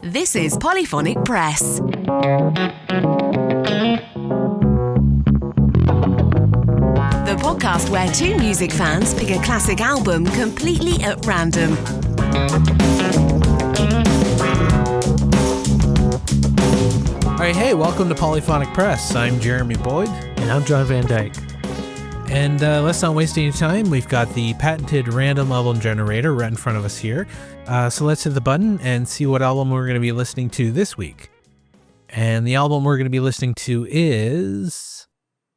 This is Polyphonic Press. The podcast where two music fans pick a classic album completely at random. All right, hey, welcome to Polyphonic Press. I'm Jeremy Boyd. And I'm John Van Dyke. And let's not waste any time. We've got the patented random album generator right in front of us here. So let's hit the button and see what album we're going to be listening to this week. And the album we're going to be listening to is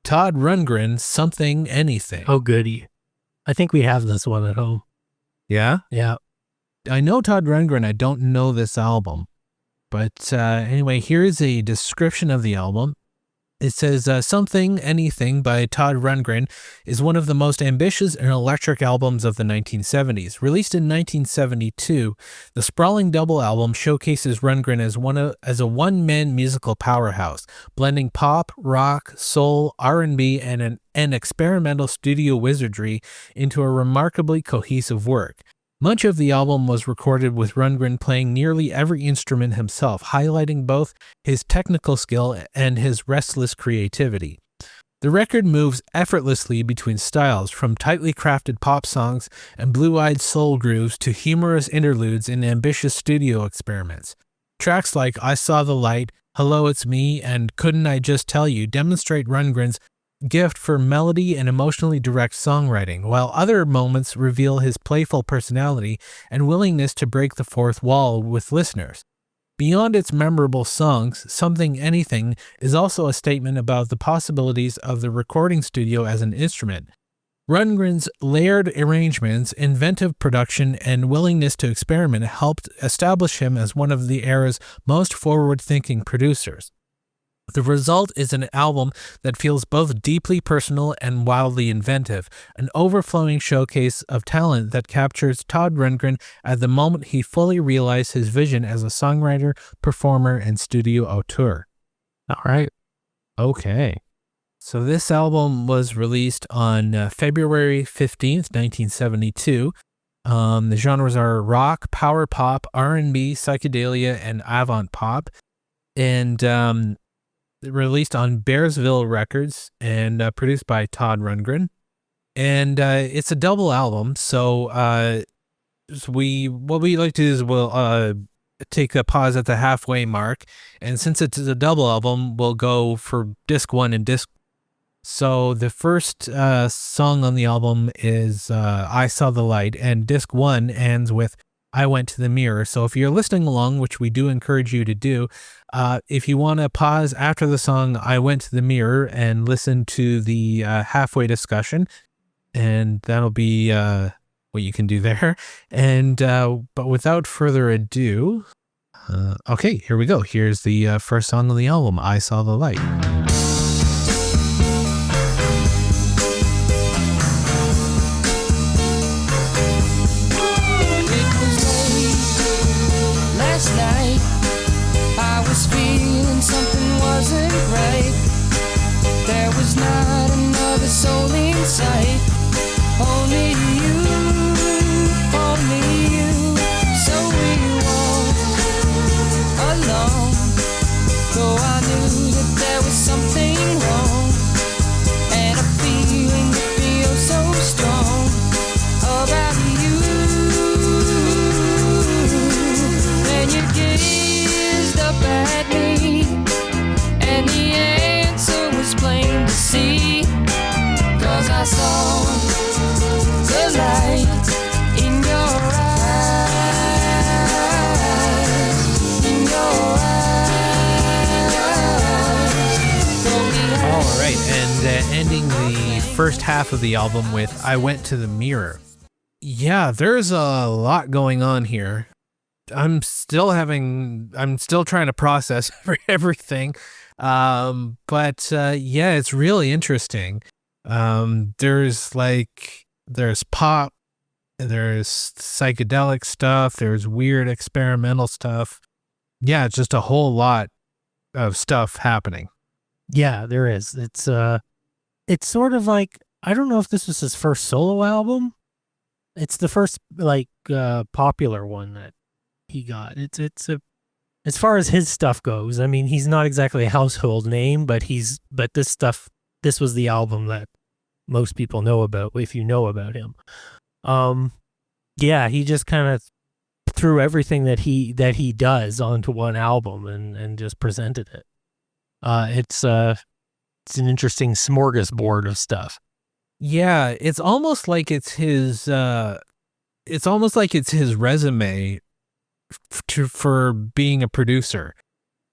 Todd Rundgren, Something Anything. Oh, goody. I think we have this one at home. Yeah? Yeah. I know Todd Rundgren. I don't know this album. But anyway, here's a description of the album. It says, Something Anything by Todd Rundgren is one of the most ambitious and electric albums of the 1970s. Released in 1972, the sprawling double album showcases Rundgren as a one-man musical powerhouse, blending pop, rock, soul, R&B, and an experimental studio wizardry into a remarkably cohesive work. Much of the album was recorded with Rundgren playing nearly every instrument himself, highlighting both his technical skill and his restless creativity. The record moves effortlessly between styles, from tightly crafted pop songs and blue-eyed soul grooves to humorous interludes and ambitious studio experiments. Tracks like I Saw the Light, Hello It's Me, and Couldn't I Just Tell You demonstrate Rundgren's gift for melody and emotionally direct songwriting, while other moments reveal his playful personality and willingness to break the fourth wall with listeners. Beyond its memorable songs, Something Anything is also a statement about the possibilities of the recording studio as an instrument. Rundgren's layered arrangements, inventive production, and willingness to experiment helped establish him as one of the era's most forward-thinking producers. The result is an album that feels both deeply personal and wildly inventive, an overflowing showcase of talent that captures Todd Rundgren at the moment he fully realized his vision as a songwriter, performer, and studio auteur. All right. Okay. So this album was released on February 15th, 1972. The genres are rock, power pop, R&B, psychedelia, and avant pop. And released on Bearsville Records and produced by Todd Rundgren. And it's a double album, so what we like to do is we'll take a pause at the halfway mark, and since it's a double album, we'll go for disc 1 and disc. So the first song on the album is I Saw the Light, and disc 1 ends with I Went to the Mirror. So if you're listening along, which we do encourage you to do, if you want to pause after the song I Went to the Mirror and listen to the halfway discussion, and that'll be what you can do there. And but without further ado, okay, here we go. Here's the first song on the album, I Saw the Light. Something wasn't right. There was not another soul in sight. Only you, only you. So we walked alone, though I knew that there was something wrong, and a feeling that feels so strong about you. Then you gazed up at me, and the answer was plain to see, 'cause I saw the light in your eyes, in your eyes. All right, and ending the first half of the album with I Went to the Mirror. Yeah, there's a lot going on here. I'm still trying to process everything. But yeah, it's really interesting. There's pop, there's psychedelic stuff, there's weird experimental stuff. Yeah, it's just a whole lot of stuff happening. Yeah, there is. It's sort of like, I don't know if this was his first solo album, It's the first popular one that he got. It's a as far as his stuff goes. I mean, he's not exactly a household name, but this was the album that most people know about if you know about him. Yeah, he just kind of threw everything that he does onto one album and just presented it. It's an interesting smorgasbord of stuff. Yeah, it's almost like it's his resume for being a producer.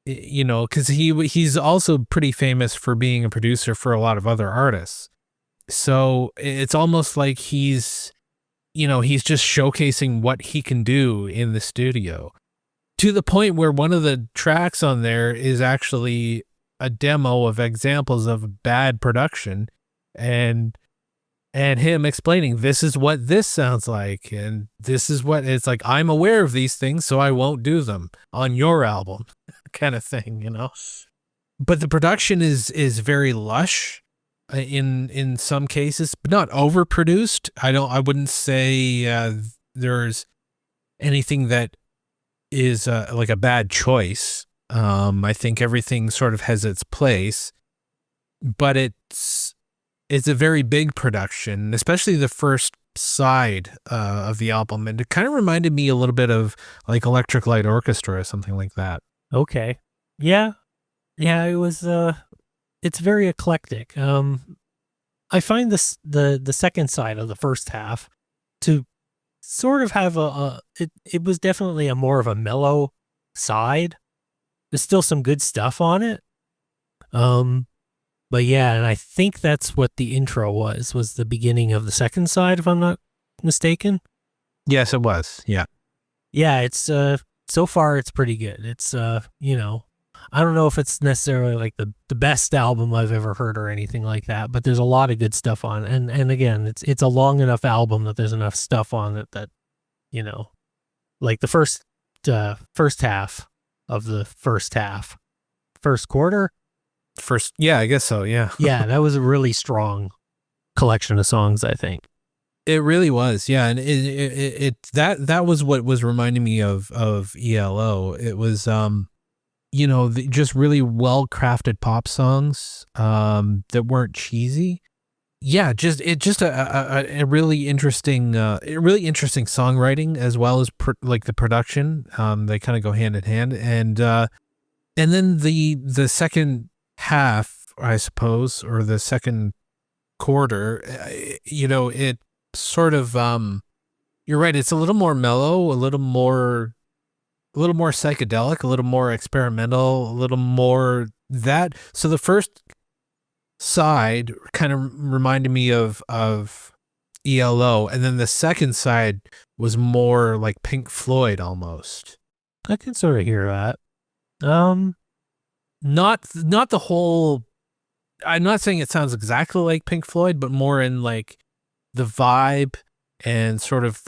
You know, because he's also pretty famous for being a producer for a lot of other artists. So it's almost like he's just showcasing what he can do in the studio, to the point where one of the tracks on there is actually a demo of examples of bad production and him explaining, this is what this sounds like, and this is what it's like. I'm aware of these things, so I won't do them on your album, kind of thing, you know. But the production is very lush in some cases, but not overproduced. I wouldn't say there's anything that is like a bad choice. I think everything sort of has its place, but it's a very big production, especially the first side of the album. And it kind of reminded me a little bit of like Electric Light Orchestra or something like that. Okay. Yeah. Yeah, it was, it's very eclectic. I find the second side of the first half to sort of have it was definitely a more of a mellow side. There's still some good stuff on it. But yeah, and I think that's what the intro was the beginning of the second side, if I'm not mistaken. Yes, it was. Yeah. Yeah, it's so far it's pretty good. It's I don't know if it's necessarily like the best album I've ever heard or anything like that, but there's a lot of good stuff on it. And again, it's a long enough album that there's enough stuff on it that, like the first half of the first quarter. Yeah, I guess so. Yeah. Yeah, that was a really strong collection of songs, I think. It really was. Yeah. And that was what was reminding me of ELO. It was, just really well-crafted pop songs that weren't cheesy. Yeah, just a really interesting songwriting, as well as like the production. They kind of go hand in hand, and then the second half, I suppose, or the second quarter, it sort of you're right. It's a little more mellow, a little more psychedelic, a little more experimental, a little more that. So the first side kind of reminded me of ELO, and then the second side was more like Pink Floyd almost. I can sort of hear that. Not the whole. I'm not saying it sounds exactly like Pink Floyd, but more in like the vibe and sort of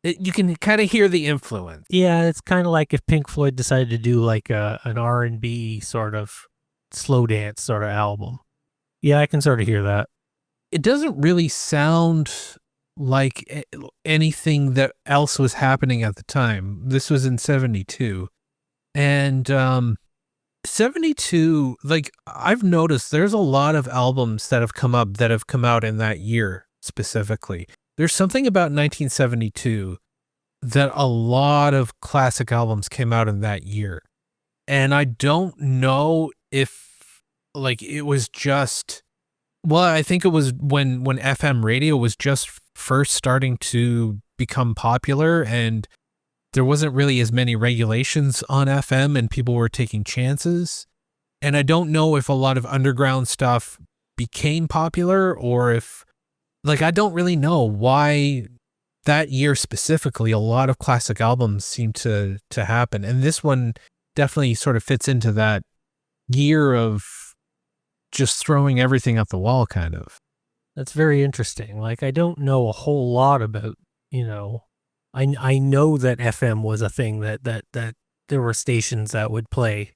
you can kind of hear the influence. Yeah, it's kind of like if Pink Floyd decided to do like an R&B sort of slow dance sort of album. Yeah, I can sort of hear that. It doesn't really sound like anything that else was happening at the time. This was in 72. And 72, like I've noticed there's a lot of albums that have come out in that year specifically. There's something about 1972 that a lot of classic albums came out in that year. And I don't know if like it was just, well, I think it was when FM radio was just first starting to become popular, and there wasn't really as many regulations on FM and people were taking chances. And I don't know if a lot of underground stuff became popular, or if, like, I don't really know why that year specifically a lot of classic albums seem to happen. And this one definitely sort of fits into that year of just throwing everything at the wall, kind of. That's very interesting. Like, I don't know a whole lot about, I know that FM was a thing that there were stations that would play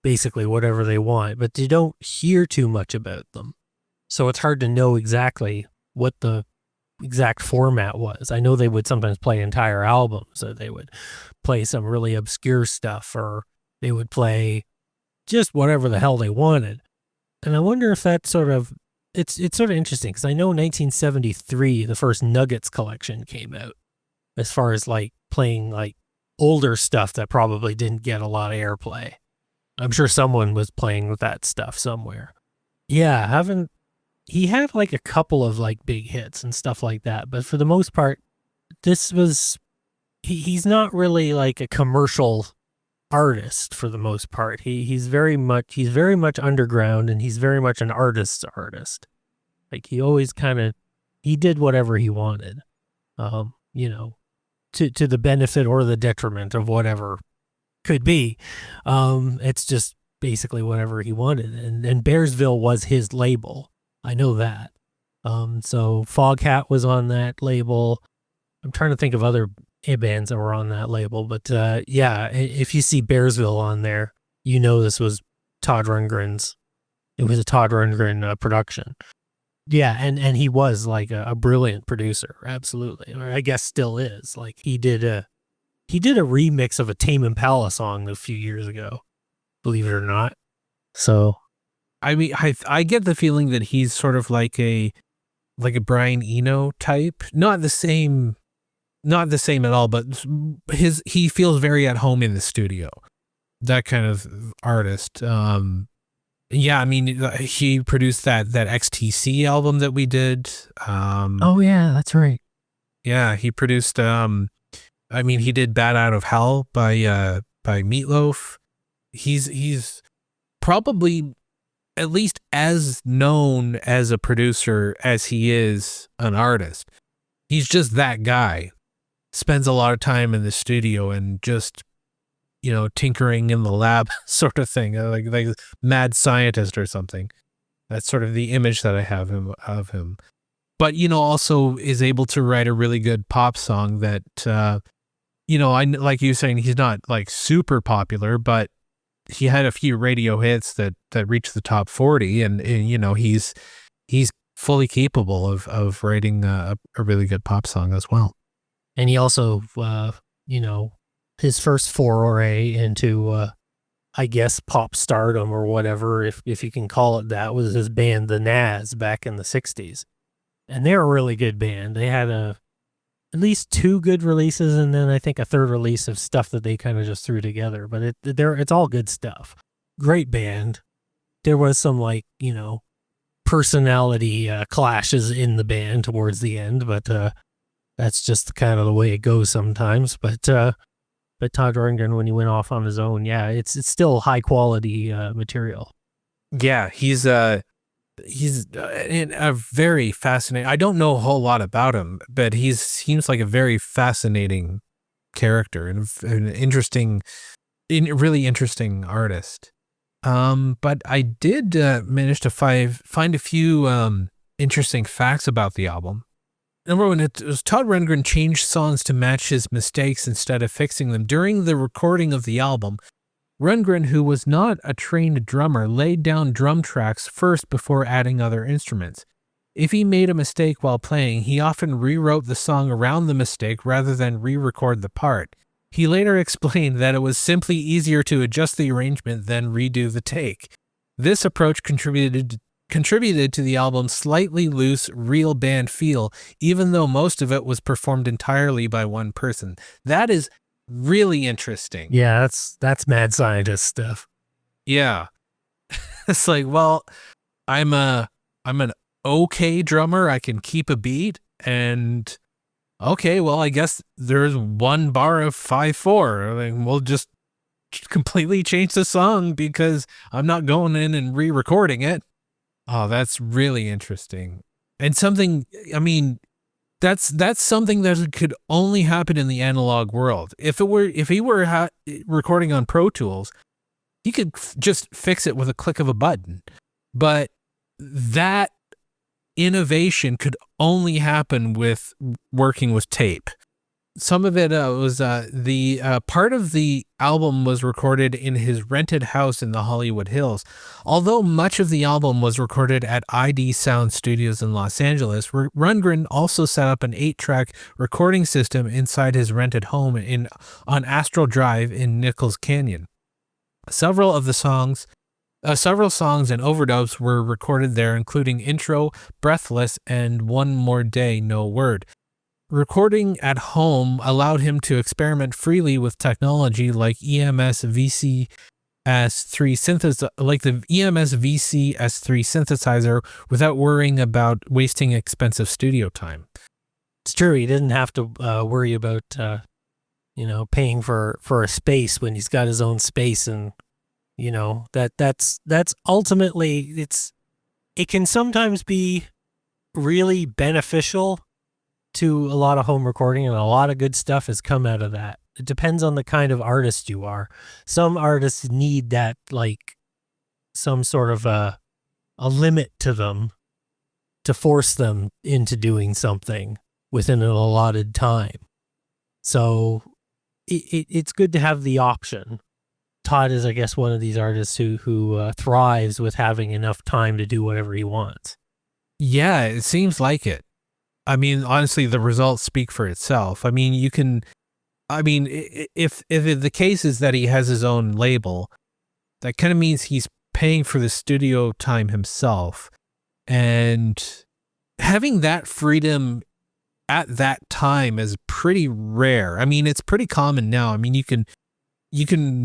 basically whatever they want, but you don't hear too much about them. So it's hard to know exactly what the exact format was. I know they would sometimes play entire albums, so they would play some really obscure stuff, or they would play just whatever the hell they wanted. And I wonder if that sort of, it's sort of interesting, because I know in 1973, the first Nuggets collection came out, as far as like playing like older stuff that probably didn't get a lot of airplay. I'm sure someone was playing with that stuff somewhere. Yeah, he had like a couple of like big hits and stuff like that, but for the most part, this was, he's not really like a commercial artist for the most part. He's very much underground, and he's very much an artist's artist. Like he always he did whatever he wanted, you know, to the benefit or the detriment of whatever could be. It's just basically whatever he wanted. And Bearsville was his label. I know that. So Foghat was on that label. I'm trying to think of other bands that were on that label, but yeah, if you see Bearsville on there, you know this was Todd Rundgren's. It was a Todd Rundgren production. Yeah, and he was like a brilliant producer, absolutely. Or I guess still is. Like he did a remix of a Tame Impala song a few years ago, believe it or not. So, I mean, I get the feeling that he's sort of like a Brian Eno type, not the same at all, but he feels very at home in the studio. That kind of artist. Yeah, I mean, he produced that XTC album that we did. oh yeah, that's right. Yeah, he produced. I mean, he did "Bat Out of Hell" by Meatloaf. He's probably at least as known as a producer as he is an artist. He's just that guy. Spends a lot of time in the studio and just, you know, tinkering in the lab sort of thing, like a mad scientist or something. That's sort of the image that I have of him. But, you know, also is able to write a really good pop song that, you know, I like you saying, he's not like super popular, but he had a few radio hits that reached the top 40, and you know, he's fully capable of writing a really good pop song as well. And he also, you know, his first foray into, I guess, pop stardom or whatever, if you can call it that, was his band, The Nazz, back in the 60s. And they're a really good band. They had at least 2 good releases, and then I think a third release of stuff that they kind of just threw together. But it's all good stuff. Great band. There was some, like, you know, personality clashes in the band towards the end, but that's just kind of the way it goes sometimes. But Todd Rundgren, when he went off on his own, yeah, it's still high quality material. Yeah, he's a very fascinating. I don't know a whole lot about him, but he seems like a very fascinating character and an really interesting artist. But I did manage to find a few interesting facts about the album. Number one, it was Todd Rundgren changed songs to match his mistakes instead of fixing them. During the recording of the album, Rundgren, who was not a trained drummer, laid down drum tracks first before adding other instruments. If he made a mistake while playing, he often rewrote the song around the mistake rather than re-record the part. He later explained that it was simply easier to adjust the arrangement than redo the take. This approach contributed to the album's slightly loose, real band feel, even though most of it was performed entirely by one person. That is really interesting. Yeah, that's mad scientist stuff. Yeah. It's like, well, I'm an okay drummer. I can keep a beat, and okay, well, I guess there's one bar of 5/4. I mean, we'll just completely change the song because I'm not going in and re-recording it. Oh, that's really interesting. And something, I mean, that's something that could only happen in the analog world. If he were recording on Pro Tools, he could just fix it with a click of a button. But that innovation could only happen with working with tape. Some of it was the part of the album was recorded in his rented house in the Hollywood Hills. Although much of the album was recorded at ID Sound Studios in Los Angeles, Rundgren also set up an 8-track recording system inside his rented home on Astral Drive in Nichols Canyon. Several songs and overdubs were recorded there, including Intro, Breathless, and One More Day, No Word. Recording at home allowed him to experiment freely with technology like the EMS VCS3 synthesizer without worrying about wasting expensive studio time. It's true. He didn't have to worry about paying for a space when he's got his own space, and that's ultimately it can sometimes be really beneficial to a lot of home recording, and a lot of good stuff has come out of that. It depends on the kind of artist you are. Some artists need that, like some sort of a limit to them to force them into doing something within an allotted time. So it's good to have the option. Todd is, I guess, one of these artists who thrives with having enough time to do whatever he wants. Yeah, it seems like it. I mean, honestly, the results speak for itself. I mean, if the case is that he has his own label, that kind of means he's paying for the studio time himself. And having that freedom at that time is pretty rare. I mean, it's pretty common now. I mean, you can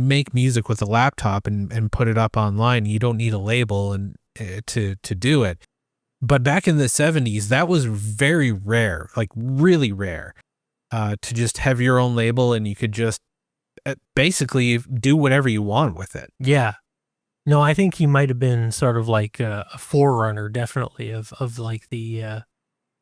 make music with a laptop and put it up online. You don't need a label and to do it. But back in the 70s, that was very rare, like really rare, to just have your own label and you could just basically do whatever you want with it. Yeah. No, I think he might have been sort of like a forerunner, definitely, of like the,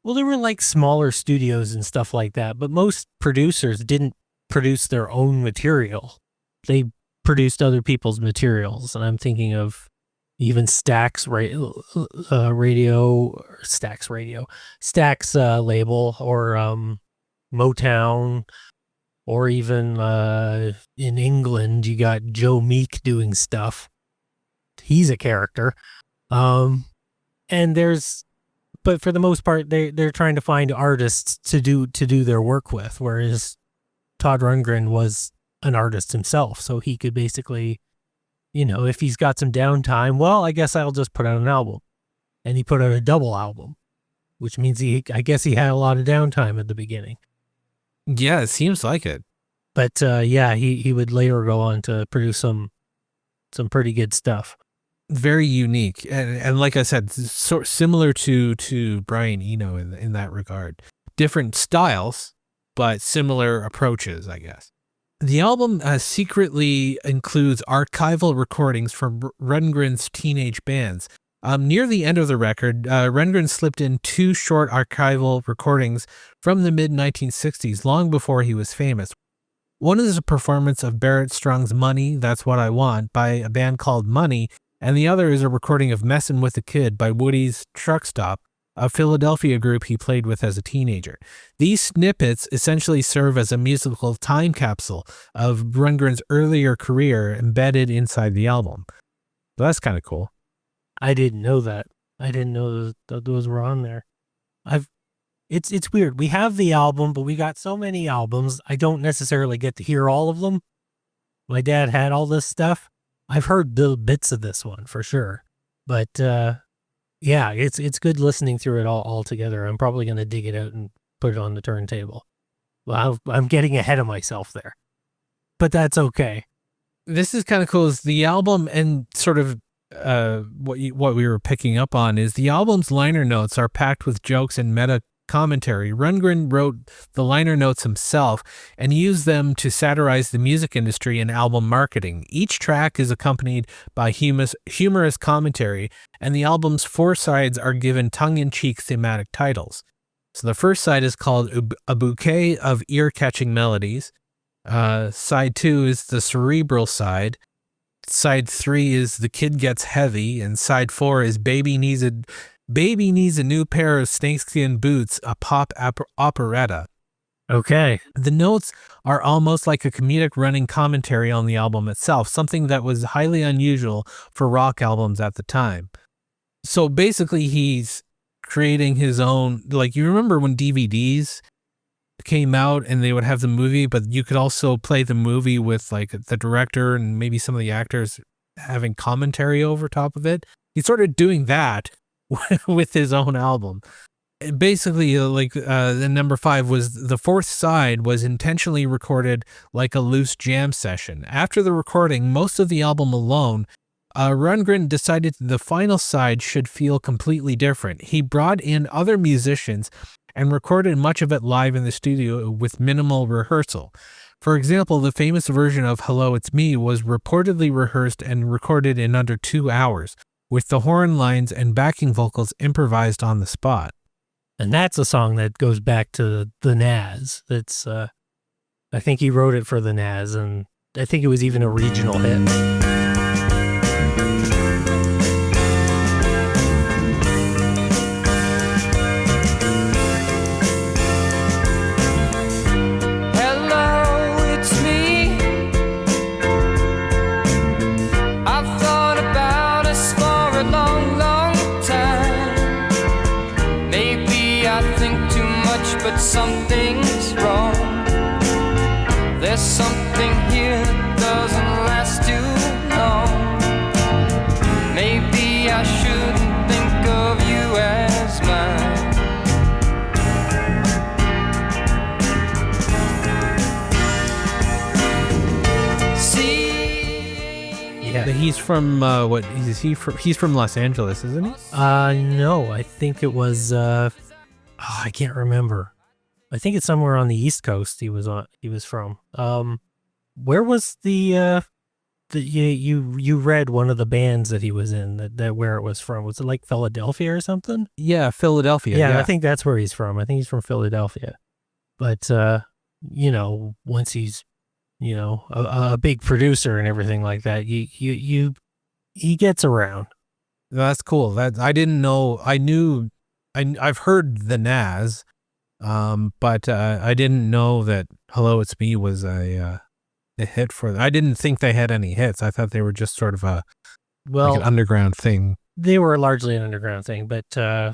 well, there were like smaller studios and stuff like that, but most producers didn't produce their own material. They produced other people's materials, and I'm thinking of even Stax label, or Motown, or even in England you got Joe Meek doing stuff. He's a character, but for the most part they're trying to find artists to do their work with, whereas Todd Rundgren was an artist himself, so he could basically, if he's got some downtime, well, I guess I'll just put out an album. And he put out a double album, which means I guess he had a lot of downtime at the beginning. Yeah, it seems like it. But he would later go on to produce some pretty good stuff. Very unique. And like I said, similar to Brian Eno in that regard. Different styles, but similar approaches, I guess. The album secretly includes archival recordings from Rundgren's teenage bands. Near the end of the record, Rundgren slipped in 2 short archival recordings from the mid-1960s, long before he was famous. One is a performance of Barrett Strong's Money, That's What I Want, by a band called Money, and the other is a recording of Messin' with a Kid by Woody's Truck Stop, a Philadelphia group he played with as a teenager. These snippets essentially serve as a musical time capsule of Rundgren's earlier career embedded inside the album. So that's kind of cool. I didn't know that. I didn't know those were on there. It's weird. We have the album, but we got so many albums, I don't necessarily get to hear all of them. My dad had all this stuff. I've heard little bits of this one for sure. But yeah, it's good listening through it all together. I'm probably going to dig it out and put it on the turntable. Well, I'm getting ahead of myself there, but that's okay. This is kind of cool. Is the album, and sort of what we were picking up on is the album's liner notes are packed with jokes and meta commentary. Rundgren wrote the liner notes himself and used them to satirize the music industry and album marketing. Each track is accompanied by humorous commentary, and the album's 4 sides are given tongue-in-cheek thematic titles. So the first side is called A Bouquet of Ear-Catching Melodies. Side 2 is the cerebral side. Side 3 is The Kid Gets Heavy, and side 4 is Baby Needs a New Pair of Snakeskin Boots, a pop operetta. Okay. The notes are almost like a comedic running commentary on the album itself, something that was highly unusual for rock albums at the time. So basically he's creating his own, like, you remember when DVDs came out and they would have the movie, but you could also play the movie with like the director and maybe some of the actors having commentary over top of it. He started doing that with his own album. Basically, the number 5 was the fourth side was intentionally recorded like a loose jam session. After the recording, most of the album alone, Rundgren decided the final side should feel completely different. He brought in other musicians and recorded much of it live in the studio with minimal rehearsal. For example, the famous version of Hello, It's Me was reportedly rehearsed and recorded in under 2 hours, with the horn lines and backing vocals improvised on the spot. And that's a song that goes back to the Nas. That's, I think he wrote it for the Nas, and I think it was even a regional hit. But something's wrong. There's something here that doesn't last too long. Maybe I shouldn't think of you as mine. See, yeah, he's from what is he from? He's from Los Angeles, isn't he? No, I think it was. I can't remember. I think it's somewhere on the East Coast. He was from. Where was the you read one of the bands that he was in that where it was from? Was it like Philadelphia or something? Yeah, Philadelphia. Yeah, I think that's where he's from. I think he's from Philadelphia. But once he's a big producer and everything like that, he gets around. That's cool. That I didn't know. I've heard the Nas. But I didn't know that Hello, It's Me was a hit for them. I didn't think they had any hits. I thought they were just sort of like an underground thing. They were largely an underground thing, but yeah.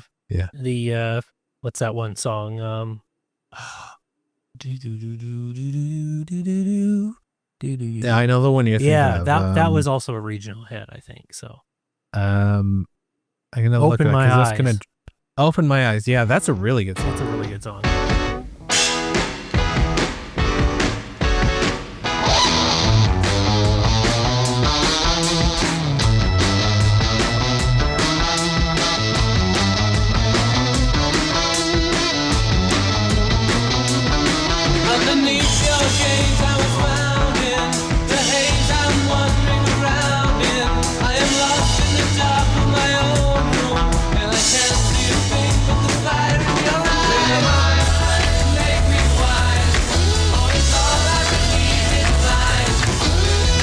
The what's that one song? Yeah, I know the one you're thinking of. Yeah, that was also a regional hit, I think. So, I'm gonna Open look My Eyes. That's gonna Open My Eyes. Yeah, that's a really good song. That's a really good song. Underneath your gaze I was found in the haze I'm wandering around in. I am lost in the dark of my own room, and I can't see a thing but the fire in your eyes. Make me wise. Oh, it's all I believe in lies.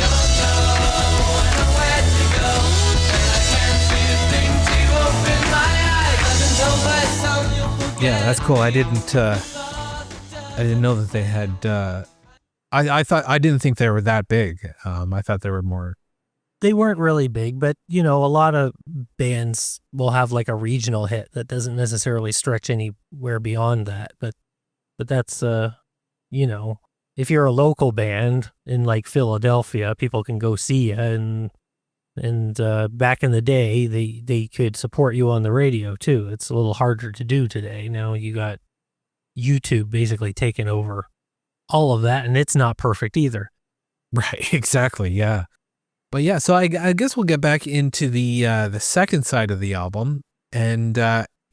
Don't know when or where to go, and I can't see a thing to open my eyes. I've been told by some you'll forget. Yeah, that's cool. I didn't know that they had. I didn't think they were that big. I thought they were more. They weren't really big, but a lot of bands will have like a regional hit that doesn't necessarily stretch anywhere beyond that. But that's if you're a local band in like Philadelphia, people can go see you, and back in the day, they could support you on the radio too. It's a little harder to do today. Now you got YouTube basically taking over all of that, and it's not perfect either. Right, exactly, yeah. But yeah, so I guess we'll get back into the second side of the album, and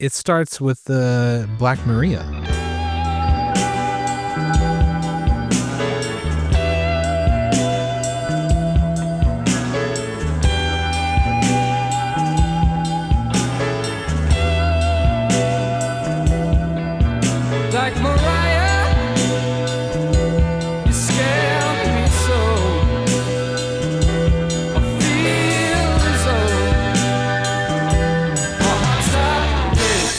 it starts with Black Maria. Like Mariah, you scared me so. I feel as though my heart's like this.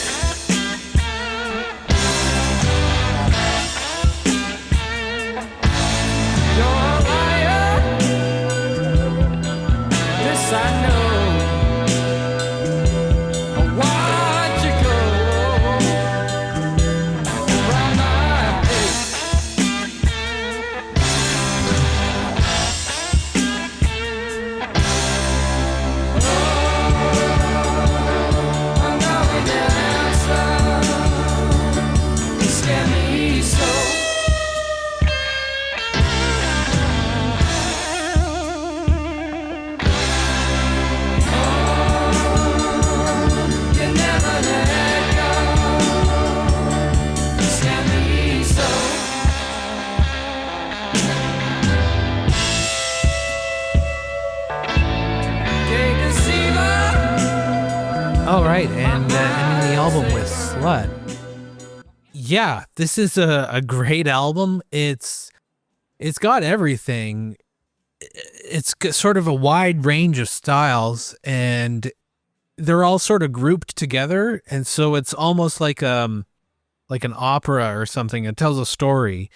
right, and ending the album with Slut. Yeah, this is a great album. It's got everything. It's sort of a wide range of styles, and they're all sort of grouped together, and so it's almost like an opera or something. It tells a story.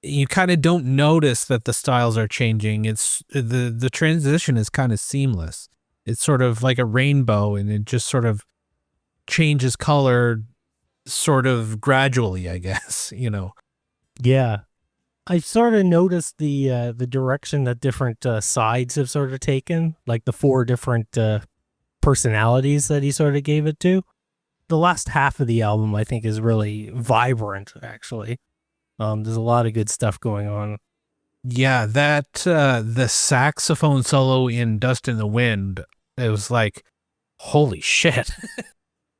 You kind of don't notice that the styles are changing. It's the transition is kind of seamless. It's sort of like a rainbow, and it just sort of changes color sort of gradually, I guess, Yeah. I sort of noticed the direction that different sides have sort of taken, like the 4 different personalities that he sort of gave it to. The last half of the album, I think, is really vibrant, actually. There's a lot of good stuff going on. Yeah, that the saxophone solo in Dust in the Wind, it was like, holy shit.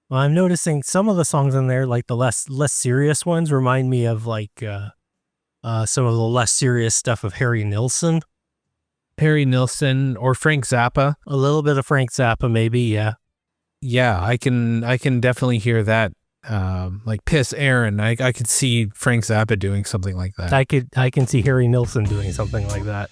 Well, I'm noticing some of the songs in there, like the less serious ones, remind me of like some of the less serious stuff of Harry Nilsson. Harry Nilsson or Frank Zappa. A little bit of Frank Zappa, maybe, yeah. Yeah, I can definitely hear that. Like Piss Aaron, I could see Frank Zappa doing something like that. I can see Harry Nilsson doing something like that.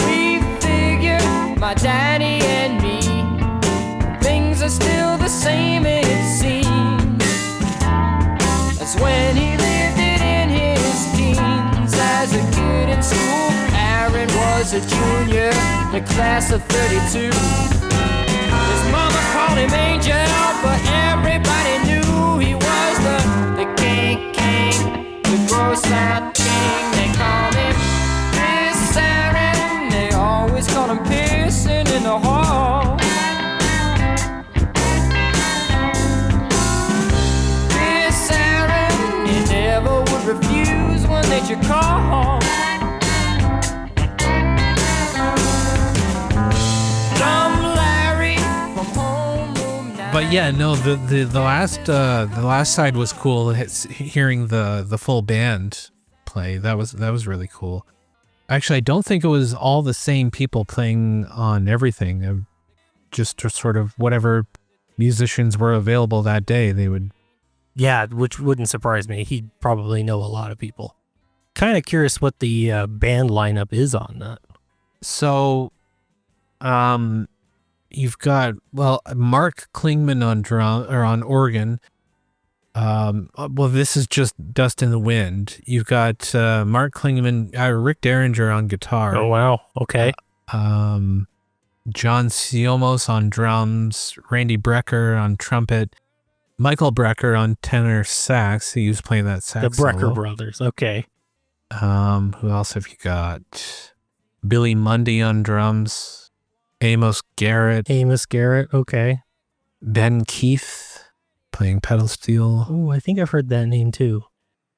We figure, my daddy and me, things are still the same it seems as when he lived it in his teens. As a kid in school, Aaron was a junior, the class of 32. His mama called him Angel, but everybody knew he was the king, the gross out king. They called him Piss Aaron, they always called him Pissin' in the hall. Piss Aaron, he never would refuse when they should call. But yeah, no, the last side was cool. Hearing the full band play, that was really cool. Actually, I don't think it was all the same people playing on everything. Just sort of whatever musicians were available that day, they would. Yeah, which wouldn't surprise me. He'd probably know a lot of people. Kind of curious what the band lineup is on that. So, you've got, Mark Klingman on drum or on organ. This is just Dust in the Wind. You've got Mark Klingman, Rick Derringer on guitar. Oh, wow. Okay. John Siomos on drums, Randy Brecker on trumpet, Michael Brecker on tenor sax. He was playing that sax. The Brecker solo. brothers. Okay. Who else have you got? Billy Mundy on drums, Amos Garrett. Okay. Ben Keith playing pedal steel. Oh, I think I've heard that name too.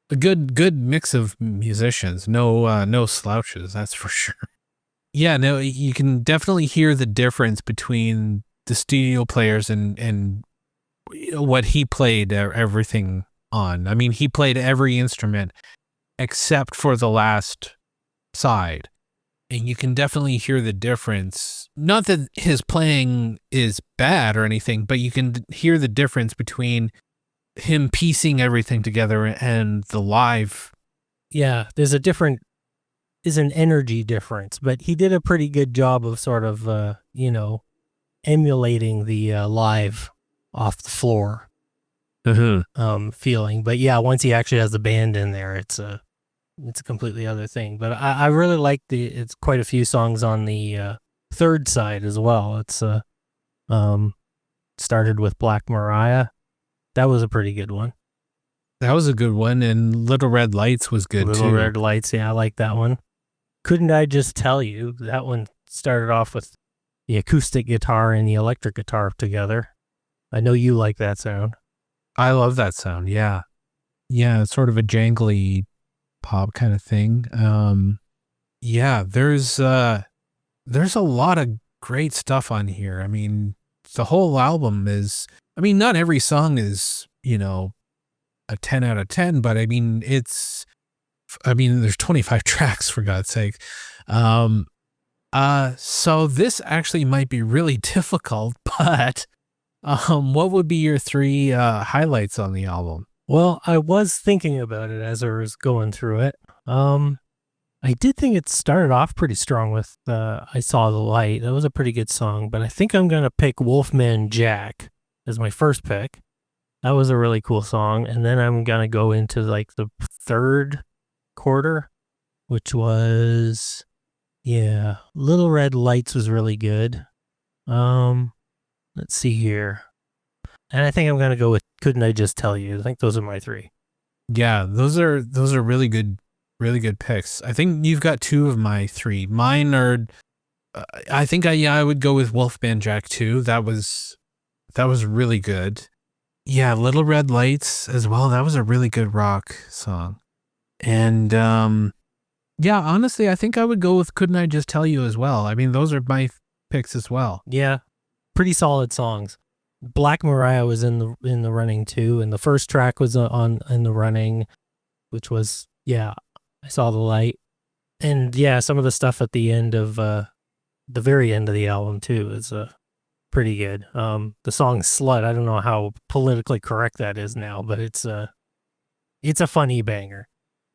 A good mix of musicians. No slouches, that's for sure. Yeah, no, you can definitely hear the difference between the studio players and what he played everything on. I mean, he played every instrument except for the last side. And you can definitely hear the difference. Not that his playing is bad or anything, but you can hear the difference between him piecing everything together and the live. Yeah, there's an energy difference, but he did a pretty good job of sort of, emulating the live off the floor feeling. But yeah, once he actually has the band in there, it's a completely other thing. But I really like it's quite a few songs on the third side as well. It's started with Black Mariah. That was a pretty good one. That was a good one, and Little Red Lights was good too. Little Red Lights, yeah, I like that one. Couldn't I Just Tell You? That one started off with the acoustic guitar and the electric guitar together. I know you like that sound. I love that sound, yeah. Yeah, it's sort of a jangly pop kind of thing. Yeah, there's a lot of great stuff on here. I mean, the whole album is, not every song is, a 10 out of 10, but I mean, it's I mean, there's 25 tracks for God's sake. So this actually might be really difficult, but what would be your 3 highlights on the album? Well, I was thinking about it as I was going through it. I did think it started off pretty strong with I Saw the Light. That was a pretty good song, but I think I'm going to pick Wolfman Jack as my first pick. That was a really cool song. And then I'm going to go into like the third quarter, which was, Little Red Lights was really good. Let's see here. And I think I'm going to go with Couldn't I Just Tell You? I think those are my 3. Yeah, those are really good picks. I think you've got 2 of my 3. Mine are, I think I would go with Wolfman Jack too. That was really good. Yeah, Little Red Lights as well. That was a really good rock song. And honestly, I think I would go with Couldn't I Just Tell You as well. I mean, those are my picks as well. Yeah, pretty solid songs. Black Mariah was in the running too, and the first track was in the running, which was I Saw the Light, and some of the stuff at the end of the very end of the album too is pretty good. The song "Slut," I don't know how politically correct that is now, but it's a funny banger,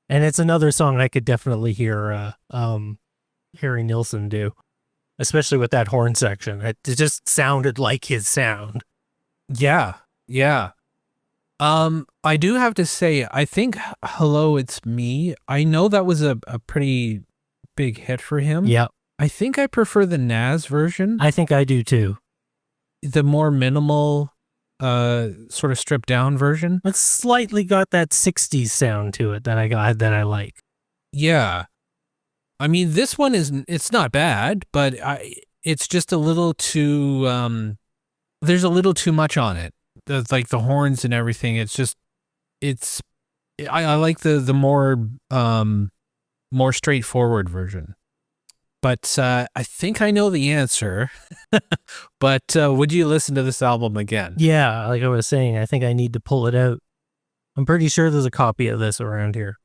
and it's another song I could definitely hear Harry Nilsson do, especially with that horn section. It just sounded like his sound. Yeah. I do have to say, I think Hello, It's Me. I know that was a pretty big hit for him. Yeah. I think I prefer the Nas version. I think I do too. The more minimal, sort of stripped down version. It's slightly got that 60s sound to it that I like. Yeah. I mean, this one it's not bad, but it's just a little too, there's a little too much on it. Like the horns and everything. I like the more straightforward version. But I think I know the answer. But would you listen to this album again? Yeah, like I was saying, I think I need to pull it out. I'm pretty sure there's a copy of this around here.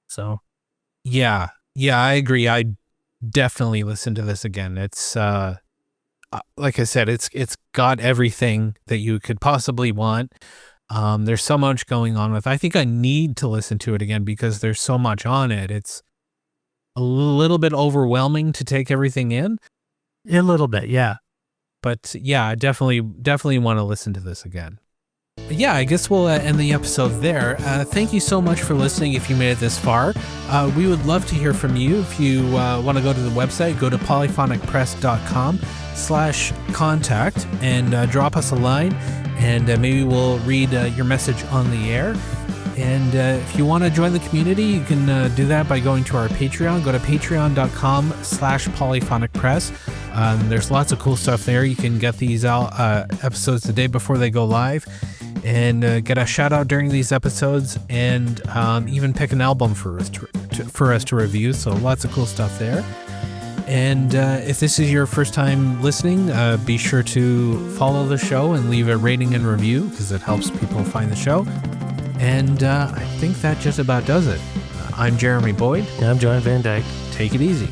So, yeah, I agree. I definitely listen to this again. It's like I said, it's got everything that you could possibly want. There's so much going on with. I think I need to listen to it again because there's so much on it. It's a little bit overwhelming to take everything in. A little bit, yeah. But yeah, I definitely want to listen to this again. But yeah, I guess we'll end the episode there. Thank you so much for listening if you made it this far. We would love to hear from you. If you want to go to the website, go to polyphonicpress.com/contact and drop us a line, and maybe we'll read your message on the air. And if you want to join the community, you can do that by going to our Patreon. Go to patreon.com/polyphonicpress. There's lots of cool stuff there. You can get these episodes the day before they go live, and get a shout out during these episodes, and even pick an album for us to review. So lots of cool stuff there. And if this is your first time listening, be sure to follow the show and leave a rating and review because it helps people find the show. And I think that just about does it. I'm Jeremy Boyd. And I'm John Van Dyke. Take it easy.